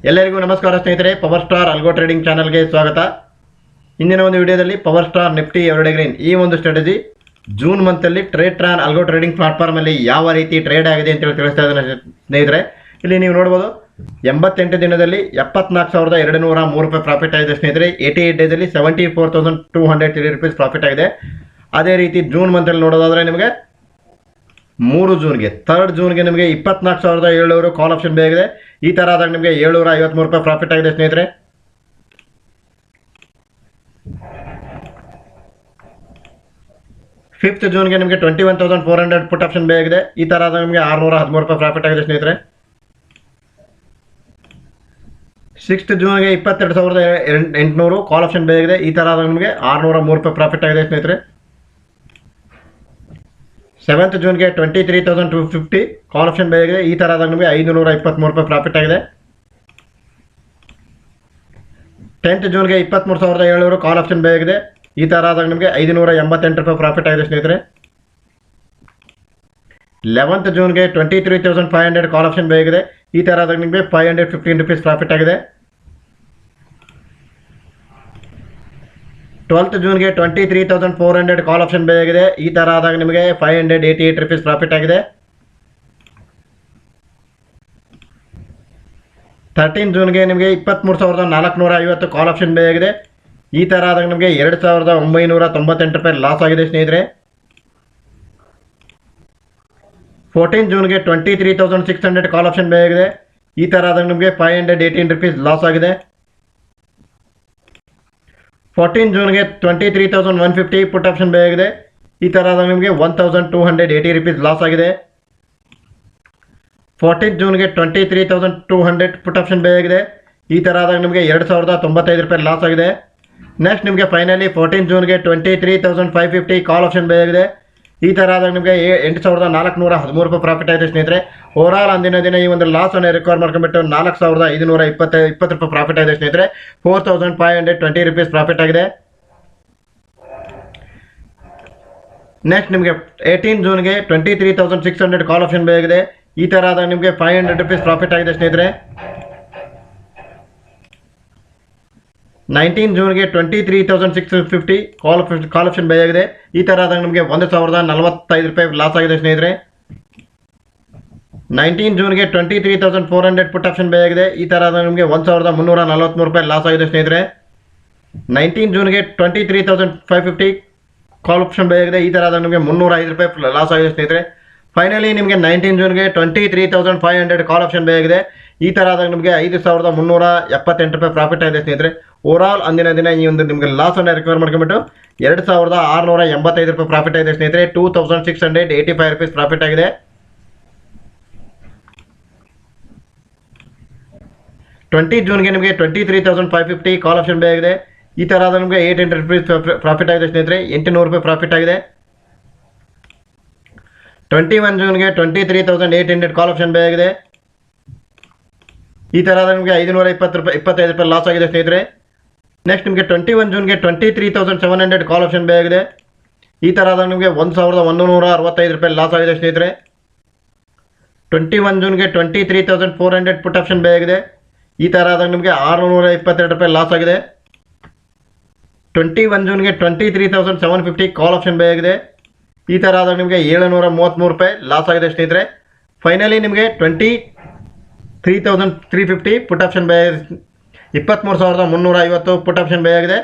ಎಲ್ಲರಿಗೂ ನಮಸ್ಕಾರ ಸ್ನೇಹಿತರೆ, ಪವರ್ ಸ್ಟಾರ್ ಅಲ್ಗೋ ಟ್ರೇಡಿಂಗ್ ಚಾನಲ್ಗೆ ಸ್ವಾಗತ. ಇಂದಿನ ಒಂದು ವಿಡಿಯೋದಲ್ಲಿ ಪವರ್ ಸ್ಟಾರ್ ನಿಫ್ಟಿ ಎವರ್ಗ್ರೀನ್ ಈ ಒಂದು ಸ್ಟ್ರಾಟಜಿ ಜೂನ್ ಮಂತಲ್ಲಿ ಟ್ರೇಡ್ಟ್ರಾನ್ ಅಲ್ಗೋ ಟ್ರೇಡಿಂಗ್ ಪ್ಲಾಟ್ಫಾರ್ಮಲ್ಲಿ ಯಾವ ರೀತಿ ಟ್ರೇಡ್ ಆಗಿದೆ ಅಂತೇಳಿ ತಿಳಿಸ್ತಾ ಇದ್ದಾನೆ ಸ್ನೇಹಿತರೆ. ಇಲ್ಲಿ ನೀವು ನೋಡ್ಬೋದು 88 ದಿನದಲ್ಲಿ 74,203 ರೂಪಾಯಿ ಪ್ರಾಫಿಟ್ ಆಗಿದೆ ಸ್ನೇಹಿತರೆ. 88 ಡೇಸಲ್ಲಿ 74,203 ರೂಪೀಸ್ ಪ್ರಾಫಿಟ್ ಆಗಿದೆ. ಅದೇ ರೀತಿ ಜೂನ್ ಮಂತಲ್ಲಿ ನೋಡೋದಾದರೆ ನಿಮಗೆ 3 ಜೂನ್ಗೆ 3rd ಜೂನ್ಗೆ ನಿಮಗೆ 24,700 ಕಾಲ್ ಆಪ್ಷನ್ ಬೇಕಿದೆ. ಈ ಥರ ಆದಾಗ ನಿಮಗೆ 753 ರೂಪಾಯಿ ಪ್ರಾಫಿಟ್ ಆಗಿದೆ ಸ್ನೇಹಿತರೆ. ಫಿಫ್ತ್ ಜೂನ್ಗೆ ನಿಮಗೆ 21,400 ಪುಟ್ ಆಪ್ಷನ್ ಬೇಕಿದೆ. ಈ ಥರ ಆದಾಗ ನಿಮಗೆ 613 ರೂಪಾಯಿ ಪ್ರಾಫಿಟ್ ಆಗಿದೆ ಸ್ನೇಹಿತರೆ. 6th ಜೂನ್ಗೆ 22,800 ಕಾಲ್ ಆಪ್ಷನ್ ಬೇಕಿದೆ. ಈ ಥರ ಆದಾಗ ನಿಮಗೆ 603 ರೂಪಾಯಿ ಪ್ರಾಫಿಟ್ ಆಗಿದೆ ಸ್ನೇಹಿತರೆ. 7th ಜೂನ್ಗೆ 23,250 ಕಾಲ್ ಆಪ್ಷನ್ ಬೇಕಿದೆ. ಈ ಥರ ಆದಾಗ ನಿಮಗೆ 523 ರೂಪಾಯಿ ಪ್ರಾಫಿಟ್ ಆಗಿದೆ. 10th ಜೂನ್ಗೆ 23,700 ಕಾಲ್ ಆಪ್ಷನ್ ಬೇಕಿದೆ. ಈ ಥರ ಆದಾಗ ನಿಮಗೆ 588 ರೂಪಾಯಿ ಪ್ರಾಫಿಟ್ ಆಗಿದೆ ಸ್ನೇಹಿತರೆ. 11th ಜೂನ್ಗೆ 23,500 ಕಾಲ್ ಆಪ್ಷನ್ ಬೇಕಿದೆ. ಈ ಥರ ಆದಾಗ ನಿಮಗೆ 515 ರೂಪೀಸ್ ಪ್ರಾಫಿಟ್ ಆಗಿದೆ. 12th ಜೂನ್ಗೆ 23,400 ಕಾಲ್ ಆಪ್ಷನ್ ಬೇಕಿದೆ. ಈ ಥರ ಆದಾಗ ನಿಮಗೆ 588 ರೂಪೀಸ್ ಪ್ರಾಫಿಟ್ ಆಗಿದೆ. 13th ಜೂನ್ಗೆ ನಿಮಗೆ 23,450 ಕಾಲ್ ಆಪ್ಷನ್ ಬೇಕಿದೆ. ಈ ಥರ ಆದಾಗ ನಿಮಗೆ 2,998 ರೂಪಾಯಿ ಲಾಸ್ ಆಗಿದೆ ಸ್ನೇಹಿತರೆ. 14th ಜೂನ್ಗೆ 23,600 ಕಾಲ್ ಆಪ್ಷನ್ ಬೇಕಿದೆ. ಈ ಥರ ಆದಾಗ ನಿಮಗೆ 518 ರೂಪೀಸ್ ಲಾಸ್ ಆಗಿದೆ. 14th ಜೂನ್ಗೆ 23,150 ಪುಟ್ ಆಪ್ಷನ್ ಬೇಕಿದೆ. ಈ ಥರ ಆದಾಗ ನಿಮಗೆ 1,280 ರೂಪೀಸ್ ಲಾಸ್ ಆಗಿದೆ. 14th ಜೂನ್ಗೆ 23,200 ಪುಟ್ ಆಪ್ಷನ್ ಬೇಕಿದೆ. ಈ ಥರ ಆದಾಗ ನಿಮಗೆ 2,095 ರೂಪಾಯಿ ಲಾಸ್ ಆಗಿದೆ. ನೆಕ್ಸ್ಟ್ ನಿಮಗೆ ಫೈನಲಿ 14th ಜೂನ್ಗೆ 23,550 ಕಾಲ್ ಆಪ್ಷನ್ ಬೇಕಿದೆ. ಈ ಥರ ಆದಾಗ ನಿಮಗೆ 8,413 ರೂಪಾಯಿ ಪ್ರಾಫಿಟ್ ಆಗಿದೆ ಸ್ನೇಹಿತರೆ. ಓವರಾಲ್ ಅಂದಿನ ದಿನ ಈ ಒಂದು ಲಾಸನ್ನು ರಿಕವರ್ ಮಾಡ್ಕೊಂಡ್ಬಿಟ್ಟು 4,520 ರೂಪಾಯಿ ಪ್ರಾಫಿಟ್ ಆಗಿದೆ ಸ್ನೇಹಿತರೆ. 4,520 ರೂಪೀಸ್ ಪ್ರಾಫಿಟ್ ಆಗಿದೆ. ನೆಕ್ಸ್ಟ್ ನಿಮಗೆ 18th ಜೂನ್ಗೆ 23,600 ಕಾಲ್ ಆಪ್ಷನ್ ಬೇಕಿದೆ. ಈ ಥರ ಆದಾಗ ನಿಮಗೆ 500 ರೂಪೀಸ್ ಪ್ರಾಫಿಟ್ ಆಗಿದೆ ಸ್ನೇಹಿತರೆ. 19th ಜೂನ್ಗೆ 23,650 ಕಾಲ್ ಆಪ್ಷನ್ ಬೇಕಿದೆ. ಈ ಥರ ಆದಾಗ ನಿಮಗೆ 1,045 ರೂಪಾಯಿ ಲಾಸ್ ಆಗಿದೆ ಸ್ನೇಹಿತರೆ. 19th ಜೂನ್ಗೆ 23,400 ಪುಟ್ ಆಪ್ಷನ್ ಬೇಕಿದೆ. ಈ ಥರ ಆದಾಗ ನಿಮಗೆ 1,343 ರೂಪಾಯಿ ಲಾಸ್ ಆಗಿದೆ ಸ್ನೇಹಿತರೆ. 19th ಜೂನ್ಗೆ 23,550 ಕಾಲ್ ಆಪ್ಷನ್ ಬೇಕಿದೆ. ಈ ಥರ ಆದಾಗ ನಿಮಗೆ 305 ರೂಪಾಯಿ ಲಾಸ್ ಆಗಿದೆ ಸ್ನೇಹಿತರೆ. ಫೈನಲಿ ನಿಮಗೆ 19th ಜೂನ್ಗೆ 23,500 ಕಾಲ್ ಆಪ್ಷನ್ ಬೇಕಿದೆ. ಈ ಥರ ಆದಾಗ ನಿಮಗೆ 5,378 ರೂಪಾಯಿ ಪ್ರಾಫಿಟ್ ಆಗಿದೆ ಸ್ನೇಹಿತರೆ. ಓವರಾಲ್ ಅಂದಿನ ದಿನ ಈ ಒಂದು ನಿಮಗೆ ಲಾಸನ್ನು ರಿಕವರ್ ಮಾಡ್ಕೊಂಡ್ಬಿಟ್ಟು 2,685 ರೂಪಾಯಿ ಪ್ರಾಫಿಟ್ ಆಗಿದೆ ಸ್ನೇಹಿತರೆ. 2,685 ರೂಪೀಸ್ ಪ್ರಾಫಿಟ್ ಆಗಿದೆ. 20th ಜೂನ್ಗೆ ನಿಮಗೆ 23,550 ಕಾಲ್ ಆಪ್ಷನ್ ಬೇಕಿದೆ. ಈ ಥರ ಆದಾಗ ನಿಮಗೆ 800 ರೂಪೀಸ್ ಪ್ರಾಫಿಟ್ ಆಗಿದೆ ಸ್ನೇಹಿತರೆ. 800 ರೂಪಾಯಿ ಪ್ರಾಫಿಟ್ ಆಗಿದೆ. 21 ಜೂನ್ಗೆ 23,800 ಕಾಲ್ ಆಪ್ಷನ್ ಬೇಕಿದೆ. ಈ ಥರ ಆದಾಗ ನಿಮಗೆ 525 ರೂಪಾಯಿ ಲಾಸ್ ಆಗಿದೆ ಸ್ನೇಹಿತರೆ. ನೆಕ್ಸ್ಟ್ ನಿಮಗೆ 21 ಜೂನ್ಗೆ 23,700 ಕಾಲ್ ಆಪ್ಷನ್ ಬೇಕಿದೆ. ಈ ಥರ ಆದಾಗ ನಿಮಗೆ 1,165 ರೂಪಾಯಿ ಲಾಸ್ ಆಗಿದೆ ಸ್ನೇಹಿತರೆ. 21 ಜೂನ್ಗೆ 23,400 ಪುಟ್ ಆಪ್ಷನ್ ಬೇಕಿದೆ. ಈ ಥರ ಆದಾಗ ನಿಮಗೆ 622 ರೂಪಾಯಿ ಲಾಸ್ ಆಗಿದೆ. 21 ಜೂನ್ಗೆ 23,750 ಕಾಲ್ ಆಪ್ಷನ್ ಬೇಕಿದೆ. ಈ ಥರ ಆದಾಗ ನಿಮಗೆ 733 ರೂಪಾಯಿ ಲಾಸ್ ಆಗಿದೆ ಸ್ನೇಹಿತರೆ. ಫೈನಲಿ ನಿಮಗೆ 23,350 ಪುಟ್ ಆಪ್ಷನ್ ಬೇಕಿದೆ. 23,350 ಪುಟ್ ಆಪ್ಷನ್ ಬೇಕಿದೆ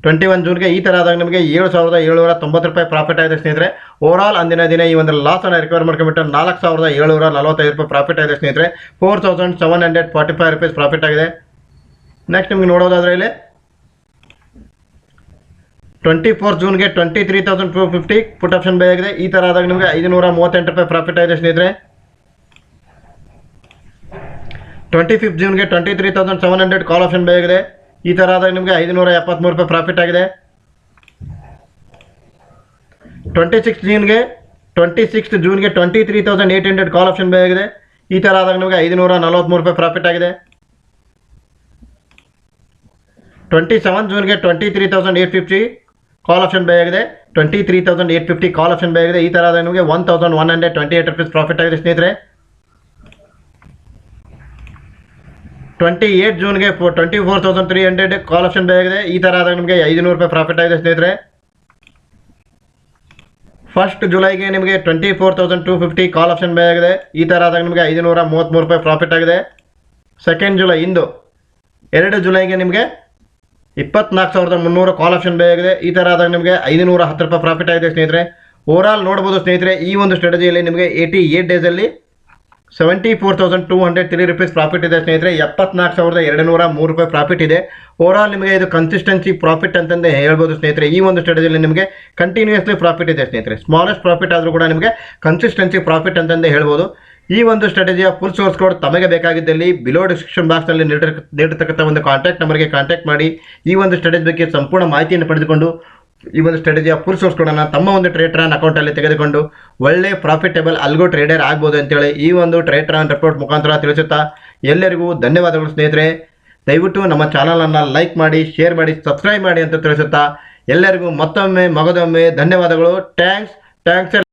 21 ಜೂನ್ಗೆ. ಈ ಥರ ಆದಾಗ ನಿಮಗೆ 7,790 ರೂಪಾಯಿ ಪ್ರಾಫಿಟ್ ಆಗಿದೆ ಸ್ನೇಹಿತರೆ. ಓವರಾಲ್ ಅಂದಿನ ದಿನ ಈ ಒಂದು ಲಾಸನ್ನು ರಿಕವರ್ ಮಾಡ್ಕೊಂಡ್ಬಿಟ್ಟು 4,745 ರೂಪಾಯಿ ಪ್ರಾಫಿಟ್ ಆಗಿದೆ ಸ್ನೇಹಿತರೆ. 4,745 ರೂಪೀಸ್ ಪ್ರಾಫಿಟ್ ಆಗಿದೆ. ನೆಕ್ಸ್ಟ್ ನಿಮಗೆ ನೋಡೋದಾದರೆ ಇಲ್ಲಿ 24th ಜೂನ್ಗೆ 23,250 ಪುಟ್ ಆಪ್ಷನ್ ಬೇಕಿದೆ. ಈ ಥರ ಆದಾಗ ನಿಮಗೆ 538 ರೂಪಾಯಿ ಪ್ರಾಫಿಟ್ ಆಗಿದೆ ಸ್ನೇಹಿತರೆ. 25th ಜೂನ್ಗೆ 23,700 ಕಾಲ್ ಆಪ್ಷನ್ ಬೇಕಿದೆ. ಈ ಥರ ಆದಾಗ ನಿಮಗೆ 573 ರೂಪಾಯಿ ಪ್ರಾಫಿಟ್ ಆಗಿದೆ. 26th ಜೂನ್ಗೆ 23,800 ಕಾಲ್ ಆಪ್ಷನ್ ಬೇಕಿದೆ. ಈ ಥರ ಆದಾಗ ನಿಮಗೆ 543 ರೂಪಾಯಿ ಪ್ರಾಫಿಟ್ ಆಗಿದೆ. 27th ಜೂನ್ಗೆ 23,850 ಕಾಲ್ ಆಪ್ಷನ್ ಬೇಕಿದೆ. 23,850 ಕಾಲ್ ಆಪ್ಷನ್ ಬೇಕಿದೆ. ಈ ಥರ ಆದಾಗ ನಿಮಗೆ 1,128 ರೂಪೀಸ್ ಪ್ರಾಫಿಟ್ ಆಗಿದೆ ಸ್ನೇಹಿತರೆ. 28 ಜೂನ್ಗೆ 24,300 ಕಾಲ್ ಆಪ್ಷನ್ ಬೈ ಆಗಿದೆ. ಈ ಥರ ಆದಾಗ ನಿಮಗೆ 500 ರೂಪಾಯಿ ಪ್ರಾಫಿಟ್ ಆಗಿದೆ ಸ್ನೇಹಿತರೆ. 1 ಜುಲೈಗೆ ನಿಮಗೆ 24,250 ಕಾಲ್ ಆಪ್ಷನ್ ಬೈ ಆಗಿದೆ. ಈ ಥರ ಆದಾಗ ನಿಮಗೆ 533 ರೂಪಾಯಿ ಪ್ರಾಫಿಟ್ ಆಗಿದೆ. 2 ಜುಲೈ ಇಂದು 2 ಜುಲೈಗೆ ನಿಮಗೆ 24,300 ಕಾಲ್ ಆಪ್ಷನ್ ಬೈ ಆಗಿದೆ. ಈ ಥರ ಆದಾಗ ನಿಮಗೆ 510 ರೂಪಾಯಿ ಪ್ರಾಫಿಟ್ ಆಗಿದೆ ಸ್ನೇಹಿತರೆ. ಓವರಾಲ್ ನೋಡ್ಬೋದು ಸ್ನೇಹಿತರೆ, ಈ ಒಂದು ಸ್ಟ್ರಾಟಜಿಯಲ್ಲಿ ನಿಮಗೆ 88 ಡೇಸಲ್ಲಿ 74,203 ರೂಪೀಸ್ ಪ್ರಾಫಿಟ್ ಇದೆ ಸ್ನೇಹಿತರೆ. 74,203 ರೂಪಾಯಿ ಪ್ರಾಫಿಟ್ ಇದೆ. ಓವರಾಲ್ ನಿಮಗೆ ಇದು ಕನ್ಸಿಸ್ಟೆನ್ಸಿ ಪ್ರಾಫಿಟ್ ಅಂತಂದೇ ಹೇಳ್ಬೋದು ಸ್ನೇಹಿತರೆ. ಈ ಒಂದು ಸ್ಟ್ರಾಟಜಿಯಲ್ಲಿ ನಿಮಗೆ ಕಂಟಿನ್ಯೂಸ್ಲಿ ಪ್ರಾಫಿಟ್ ಇದೆ ಸ್ನೇಹಿತರೆ. ಸ್ಮಾಲೆಸ್ಟ್ ಪ್ರಾಫಿಟ್ ಆದರೂ ಕೂಡ ನಿಮಗೆ ಕನ್ಸಿಸ್ಟೆನ್ಸಿ ಪ್ರಾಫಿಟ್ ಅಂತಂದೇ ಹೇಳ್ಬೋದು. ಈ ಒಂದು ಸ್ಟ್ರಾಟಜಿಯ ಫುಲ್ ಸೋರ್ಸ್ ಕೋಡ್ ತಮಗೆ ಬೇಕಾಗಿದ್ದಲ್ಲಿ ಬಿಲೋ ಡಿಸ್ಕ್ರಿಪ್ಷನ್ ಬಾಕ್ಸ್ನಲ್ಲಿ ನೀಡಿರ್ತಕ್ಕಂಥ ಒಂದು ಕಾಂಟ್ಯಾಕ್ಟ್ ನಂಬರ್ಗೆ ಕಾಂಟ್ಯಾಕ್ಟ್ ಮಾಡಿ ಈ ಒಂದು ಸ್ಟ್ರಾಟಜಿ ಬಗ್ಗೆ ಸಂಪೂರ್ಣ ಮಾಹಿತಿಯನ್ನು ಪಡೆದುಕೊಂಡು ಈ ಒಂದು ಸ್ಟ್ರಾಟಜಿಯ ಫುಲ್ ಸೋರ್ಸ್ ಕೋಡನ್ನು ತಮ್ಮ ಒಂದು ಟ್ರೇಡ್ ಅಕೌಂಟಲ್ಲಿ ತೆಗೆದುಕೊಂಡು ಒಳ್ಳೆ ಪ್ರಾಫಿಟೇಬಲ್ ಅಲ್ಗೋ ಟ್ರೇಡರ್ ಆಗ್ಬೋದು ಅಂತೇಳಿ ಈ ಒಂದು ಟ್ರೇಡ್ ರಿಪೋರ್ಟ್ ಮುಖಾಂತರ ತಿಳಿಸುತ್ತಾ ಎಲ್ಲರಿಗೂ ಧನ್ಯವಾದಗಳು ಸ್ನೇಹಿತರೆ. ದಯವಿಟ್ಟು ನಮ್ಮ ಚಾನಲನ್ನು ಲೈಕ್ ಮಾಡಿ, ಶೇರ್ ಮಾಡಿ, ಸಬ್ಸ್ಕ್ರೈಬ್ ಮಾಡಿ ಅಂತ ತಿಳಿಸುತ್ತಾ ಎಲ್ಲರಿಗೂ ಮತ್ತೊಮ್ಮೆ ಮಗದೊಮ್ಮೆ ಧನ್ಯವಾದಗಳು. ಥ್ಯಾಂಕ್ಸ್.